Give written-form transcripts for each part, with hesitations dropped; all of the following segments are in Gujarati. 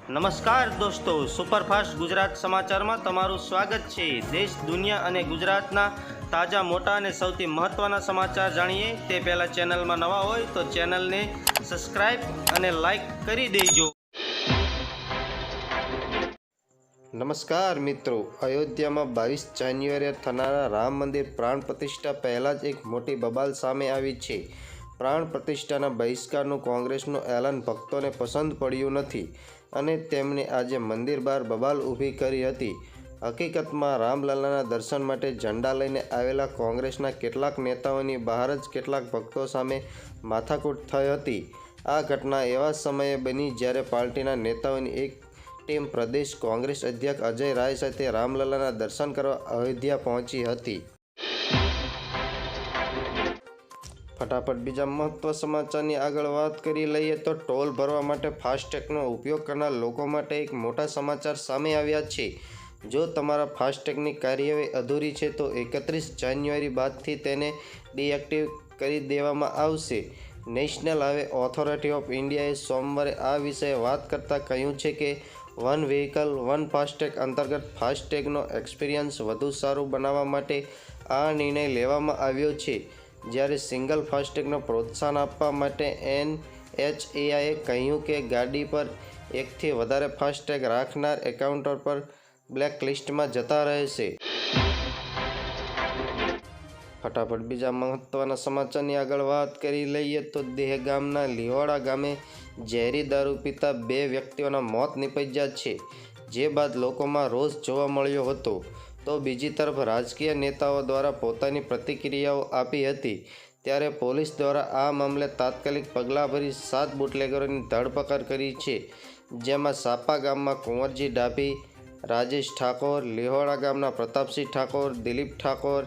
નમસ્કાર દોસ્તો, સુપરફાસ્ટ ગુજરાત સમાચારમાં તમારું સ્વાગત છે। દેશ, દુનિયા અને ગુજરાતના તાજા, મોટા અને સૌથી મહત્ત્વના સમાચાર જાણીએ તે પહેલાં ચેનલમાં નવા હોય તો ચેનલને સબસ્ક્રાઈબ અને લાઈક કરી દેજો। નમસ્કાર મિત્રો, અયોધ્યામાં 22 જાન્યુઆરીએ થનારા રામ મંદિર પ્રાણ પ્રતિષ્ઠા પહેલાં જ એક મોટી બબાલ સામે આવી છે। પ્રાણ પ્રતિષ્ઠાના બહિષ્કારનું કોંગ્રેસનું એલાન ભક્તોને પસંદ પડ્યું નથી અને તેમણે આજે મંદિર બહાર બબાલ ઊભી કરી હતી। હકીકતમાં રામલલ્લાના દર્શન માટે ઝંડા લઈને આવેલા કોંગ્રેસના કેટલાક નેતાઓની બહાર જ કેટલાક ભક્તો સામે માથાકૂટ થઈ હતી। આ ઘટના એવા સમયે બની જ્યારે પાર્ટીના નેતાઓની એક ટીમ પ્રદેશ કોંગ્રેસ અધ્યક્ષ અજય રાય સાથે રામલલ્લાના દર્શન કરવા અયોધ્યા પહોંચી હતી। ફટાફટ બીજા મહત્વ સમાચારની આગળ વાત કરી લઈએ તો ટોલ ભરવા માટે ફાસ્ટેગનો ઉપયોગ કરનાર લોકો માટે એક મોટા સમાચાર સામે આવ્યા છે। જો તમારા ફાસ્ટેગની કાર્યવાહી અધૂરી છે તો 31 જાન્યુઆરી બાદથી તેને ડીએક્ટિવ કરી દેવામાં આવશે। નેશનલ હાઈવે ઓથોરિટી ઓફ ઇન્ડિયાએ સોમવારે આ વિશે વાત કરતાં કહ્યું છે કે વન વ્હીકલ વન ફાસ્ટેગ અંતર્ગત ફાસ્ટેગનો એક્સપિરિયન્સ વધુ સારું બનાવવા માટે આ નિર્ણય લેવામાં આવ્યો છે। જ્યારે સિંગલ ફાસ્ટેગને પ્રોત્સાહન આપવા માટે NHAIએ કહ્યું કે ગાડી પર એકથી વધારે ફાસ્ટેગ રાખનાર એકાઉન્ટો પર બ્લેકલિસ્ટમાં જતા રહેશે। ફટાફટ બીજા મહત્વના સમાચારની આગળ વાત કરી લઈએ તો દહેગામના લીહોડા ગામે ઝેરી દારૂ પીતા 2 વ્યક્તિઓના મોત નીપજ્યા છે, જે બાદ લોકોમાં રોષ જોવા મળ્યો હતો। તો બીજી તરફ રાજકીય નેતાઓ દ્વારા પોતાની પ્રતિક્રિયાઓ આપી હતી, ત્યારે પોલીસ દ્વારા આ મામલે તાત્કાલિક પગલાં ભરી 7 બુટલેગરોની ધરપકડ કરી છે, જેમાં સાપા ગામમાં કુંવરજી ડાભી, રાજેશ ઠાકોર, લીહોડા ગામના પ્રતાપસિંહ ઠાકોર, દિલીપ ઠાકોર,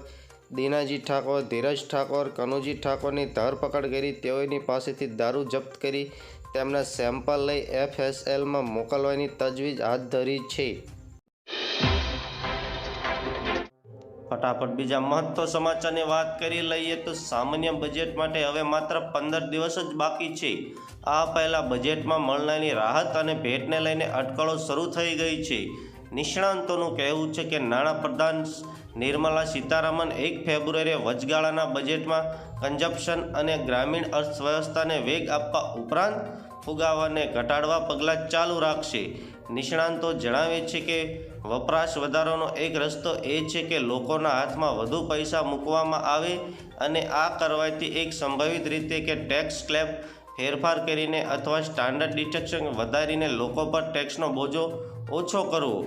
દીનાજી ઠાકોર, ધીરજ ઠાકોર, કનુજી ઠાકોરની ધરપકડ કરી તેઓની પાસેથી દારૂ જપ્ત કરી તેમના સેમ્પલ લઈ FSLમાં મોકલવાની તજવીજ હાથ ધરી છે। ફટાફટ બીજા મહત્વ સમાચારની વાત કરી લઈએ તો સામાન્ય બજેટ માટે હવે માત્ર 15 દિવસ જ બાકી છે। આ પહેલાં બજેટમાં મળનારી રાહત અને ભેટને લઈને અટકળો શરૂ થઈ ગઈ છે। નિષ્ણાંતોનું કહેવું છે કે નાણાપ્રધાન નિર્મલા સીતારામન 1 ફેબ્રુઆરીએ વચગાળાના બજેટમાં કન્ઝમ્પશન અને ગ્રામીણ અર્થવ્યવસ્થાને વેગ આપવા ઉપરાંત ફુગાવાને ઘટાડવા પગલાં ચાલુ રાખશે। નિષ્ણાંતો જણાવે છે કે વપરાશ વધારવાનો એક રસ્તો એ છે કે લોકોના હાથમાં વધુ પૈસા મૂકવામાં આવે અને આ કરવાથી એક સંભવિત રીતે કે ટેક્સ સ્લેબ ફેરફાર કરીને અથવા સ્ટાન્ડર્ડ ડિડક્શન વધારીને લોકો પર ટેક્સનો બોજો ઓછો કરવો।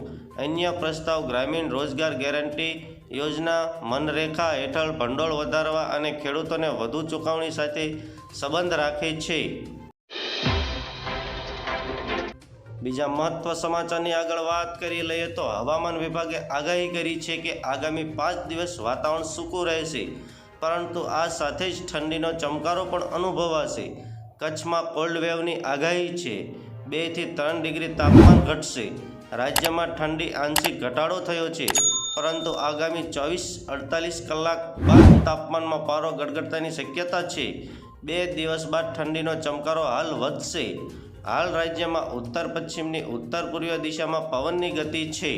અન્ય પ્રસ્તાવ ગ્રામીણ રોજગાર ગેરંટી યોજના મનરેગા હેઠળ ભંડોળ વધારવા અને ખેડૂતોને વધુ ચૂકવણી સાથે સંબંધ રાખે છે। બીજા મહત્વ સમાચારની આગળ વાત કરી લઈએ તો હવામાન વિભાગે આગાહી કરી છે કે આગામી 5 દિવસ વાતાવરણ સૂકું રહેશે, પરંતુ આ સાથે જ ઠંડીનો ચમકારો પણ અનુભવાશે। કચ્છમાં કોલ્ડ વેવની આગાહી છે, 2 થી 3 ડિગ્રી તાપમાન ઘટશે। રાજ્યમાં ઠંડી આંશિક ઘટાડો થયો છે, પરંતુ આગામી 24-48 કલાક બાદ તાપમાનમાં પારો ગડગડતાની શક્યતા છે। 2 દિવસ બાદ ઠંડીનો ચમકારો હાલ વધશે। હાલ રાજ્યમાં ઉત્તર પશ્ચિમની ઉત્તર પૂર્વ દિશામાં પવનની ગતિ છે।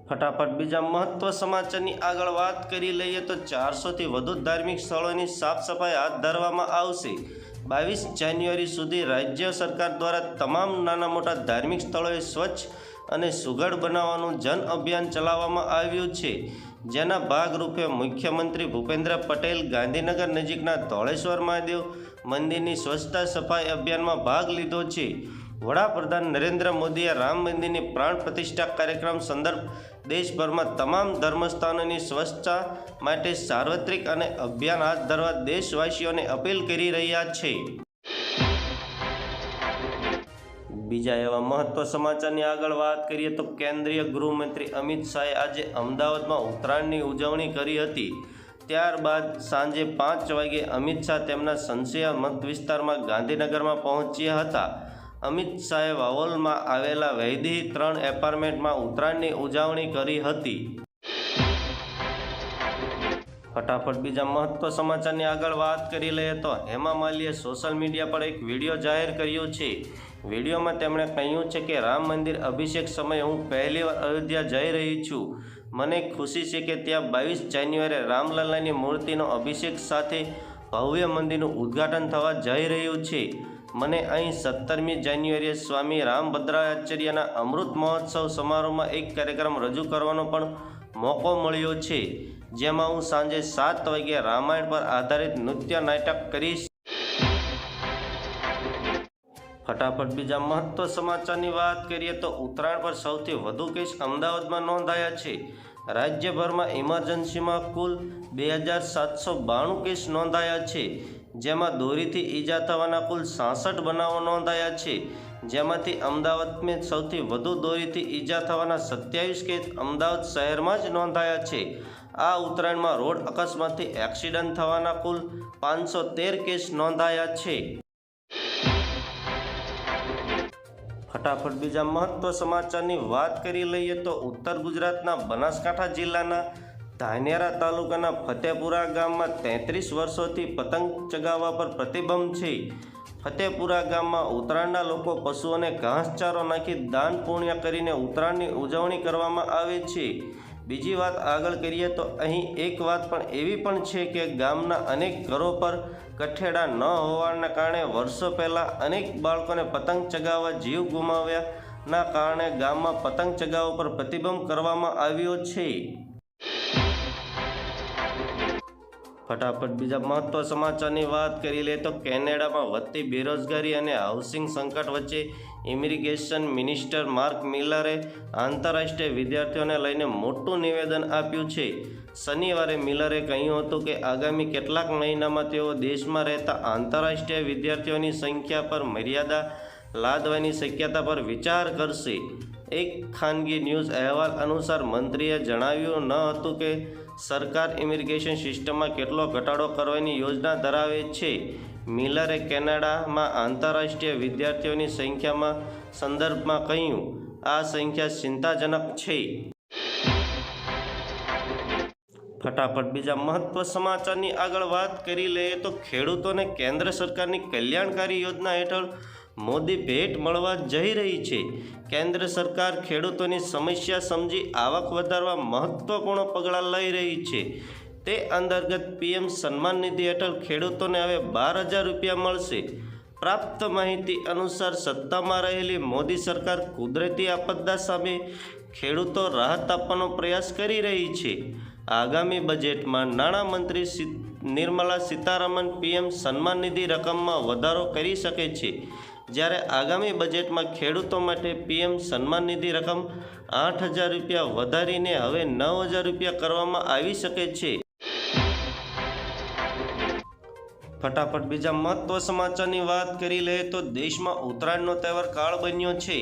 ફટાફટ બીજા મહત્વ સમાચારની આગળ વાત કરી લઈએ તો 400થી વધુ ધાર્મિક સ્થળોની સાફ સફાઈ હાથ ધરવામાં આવશે। 22 જાન્યુઆરી સુધી રાજ્ય સરકાર દ્વારા તમામ નાના મોટા ધાર્મિક સ્થળોએ સ્વચ્છ અને સુઘડ બનાવવાનું જન અભિયાન ચલાવવામાં આવ્યું છે, જેના ભાગરૂપે મુખ્યમંત્રી ભૂપેન્દ્ર પટેલ ગાંધીનગર નજીકના ધોળેશ્વર મહાદેવ મંદિરની સ્વચ્છતા સફાઈ અભિયાનમાં ભાગ લીધો છે। વડાપ્રધાન નરેન્દ્ર મોદીએ રામ મંદિરની પ્રાણ પ્રતિષ્ઠા કાર્યક્રમ સંદર્ભ દેશભરમાં તમામ ધર્મસ્થાનોની સ્વચ્છતા માટે સાર્વત્રિક અને અભિયાન હાથ ધરવા દેશવાસીઓને અપીલ કરી રહ્યા છે। બીજા એવા મહત્વ સમાચારની આગળ વાત કરીએ તો કેન્દ્રીય ગૃહમંત્રી અમિત શાહે આજે અમદાવાદમાં ઉત્તરાયણની ઉજવણી કરી હતી। ત્યારબાદ સાંજે 5 વાગ્યે અમિત શાહ તેમના સંસદીય મત વિસ્તારમાં ગાંધીનગરમાં પહોંચ્યા હતા। અમિત શાહે વાવોલમાં આવેલા વૈદેહી 3 એપાર્ટમેન્ટમાં ઉત્તરાયણની ઉજવણી કરી હતી। ફટાફટ બીજા મહત્વ સમાચારની આગળ વાત કરી લઈએ તો હેમા માલિનીએ સોશિયલ મીડિયા પર એક વિડીયો જાહેર કર્યો છે. વિડીયોમાં તેમણે કહ્યું છે કે રામ મંદિર અભિષેક સમયે હું પહેલીવાર અયોધ્યા જઈ રહી છું. મને ખુશી છે કે ત્યાં 22 જાન્યુઆરીએ રામલલ્લાની મૂર્તિનો અભિષેક સાથે ભવ્ય મંદિરનું ઉદ્ઘાટન થવા જઈ રહ્યું છે. મને અહીં 17મી જાન્યુઆરીએ સ્વામી રામભદ્રાચાર્યના અમૃત મહોત્સવ સમારોહમાં એક કાર્યક્રમ રજૂ કરવાનો પણ મોકો મળ્યો છે, જેમાં હું સાંજે 7 વાગ્યે રામાયણ પર આધારિત નૃત્ય નાટક કરીશ. ફટાફટ બીજા મહત્વ સમાચારની વાત કરીએ તો ઉત્તરાયણ પર સૌથી વધુ કેસ અમદાવાદમાં નોંધાયા છે. રાજ્યભરમાં ઇમરજન્સીમાં કુલ 2792 કેસ નોંધાયા છે, જેમાં દોરીથી ઈજા થવાના કુલ 66 બનાવો નોંધાયા છે. જેમાંથી અમદાવાદમાં સૌથી વધુ દોરીથી ઈજા થવાના 27 કેસ અમદાવાદ શહેરમાં જ નોંધાયા છે. આ ઉત્તરાયણમાં રોડ અકસ્માતથી એક્સિડન્ટ થવાના કુલ 513 કેસ નોંધાયા છે. ફટાફટ બીજા મહત્વ સમાચારની વાત કરી લઈએ તો ઉત્તર ગુજરાતના બનાસકાંઠા જિલ્લાના ધાનેરા તાલુકાના ફતેપુરા ગામમાં 33 વર્ષોથી પતંગ ચગાવવા પર પ્રતિબંધ છે. ફતેપુરા ગામમાં ઉત્તરાયણના લોકો પશુઓને ઘાસચારો નાખી દાન પુણ્ય કરીને ઉત્તરાયણની ઉજવણી કરવામાં આવે છે. બીજી વાત આગળ કરીએ તો અહીં એક વાત પણ એવી પણ છે કે ગામના અનેક ઘરો પર કઠેડા ન હોવાના કારણે વર્ષો પહેલાં અનેક બાળકોને પતંગ ચગાવવા જીવ ગુમાવ્યાના કારણે ગામમાં પતંગ ચગાવવા પર પ્રતિબંધ કરવામાં આવ્યો છે. ફટાફટ બીજા મહત્વ સમાચારની વાત કરી લે તો કેનેડામાં વધતી બેરોજગારી અને હાઉસિંગ સંકટ વચ્ચે ઇમિગ્રેશન મિનિસ્ટર માર્ક મિલરે આંતરરાષ્ટ્રીય વિદ્યાર્થીઓને લઈને મોટું નિવેદન આપ્યું છે. શનિવારે મિલરે કહ્યું હતું કે આગામી કેટલાક મહિનામાં તેઓ દેશમાં રહેતા આંતરરાષ્ટ્રીય વિદ્યાર્થીઓની સંખ્યા પર મર્યાદા લાદવાની શક્યતા પર વિચાર કરશે. એક ખાનગી ન્યૂઝ અહેવાલ અનુસાર મંત્રીએ જણાવ્યું ન હતું કે સરકાર ઇમિગ્રેશન સિસ્ટમમાં કેટલો ઘટાડો કરવાની યોજના ધરાવે છે. મિલરે કેનેડામાં આંતરરાષ્ટ્રીય વિદ્યાર્થીઓની સંખ્યામાં સંદર્ભમાં કહ્યું, આ સંખ્યા ચિંતાજનક છે. ફટાફટ બીજા મહત્વ સમાચારની આગળ વાત કરી લઈએ તો ખેડૂતોને કેન્દ્ર સરકારની કલ્યાણકારી યોજના હેઠળ મોદી ભેટ મળવા જઈ રહી છે. કેન્દ્ર સરકાર ખેડૂતોની સમસ્યા સમજી આવક વધારવા મહત્વપૂર્ણ પગલાં લઈ રહી છે. તે અંતર્ગત પીએમ સન્માન નિધિ હેઠળ ખેડૂતોને હવે 12,000 રૂપિયા મળશે. પ્રાપ્ત માહિતી અનુસાર સત્તામાં રહેલી મોદી સરકાર કુદરતી આપદા સામે ખેડૂતો રાહત આપવાનો પ્રયાસ કરી રહી છે. આગામી બજેટમાં નાણામંત્રી નિર્મલા સીતારમણ પીએમ સન્માન નિધિ રકમમાં વધારો કરી શકે છે. જ્યારે આગામી બજેટમાં ખેડૂતો માટે પીએમ સન્માન નિધિ રકમ 8,000 રૂપિયા વધારીને હવે 9,000 રૂપિયા કરવામાં આવી શકે છે. ફટાફટ બીજા મહત્વ સમાચારની વાત કરી લઈએ તો દેશમાં ઉત્તરાયણનો તહેવાર કાળ બન્યો છે.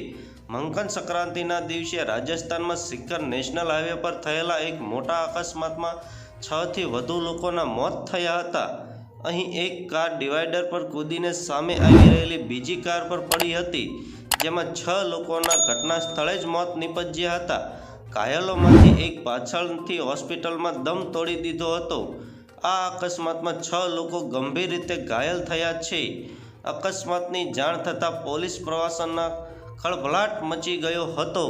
મકર સંક્રાંતિના દિવસે રાજસ્થાનમાં સિકર નેશનલ હાઈવે પર થયેલા એક મોટા અકસ્માતમાં 6થી વધુ લોકોના મોત થયા હતા. અહીં એક કાર ડિવાઈડર પર કૂદીને સામે આવી રહેલી બીજી કાર પર પડી હતી, જેમાં 6 લોકોના ઘટના સ્થળે જ મોત નીપજ્યા હતા. ઘાયલોમાંથી એક પાછળથી હોસ્પિટલમાં દમ તોડી દીધો હતો. આ અકસ્માતમાં 6 લોકો ગંભીર રીતે ઘાયલ થયા છે. અકસ્માતની જાણ થતાં પોલીસ પ્રશાસનના ખળભળાટ મચી ગયો હતો.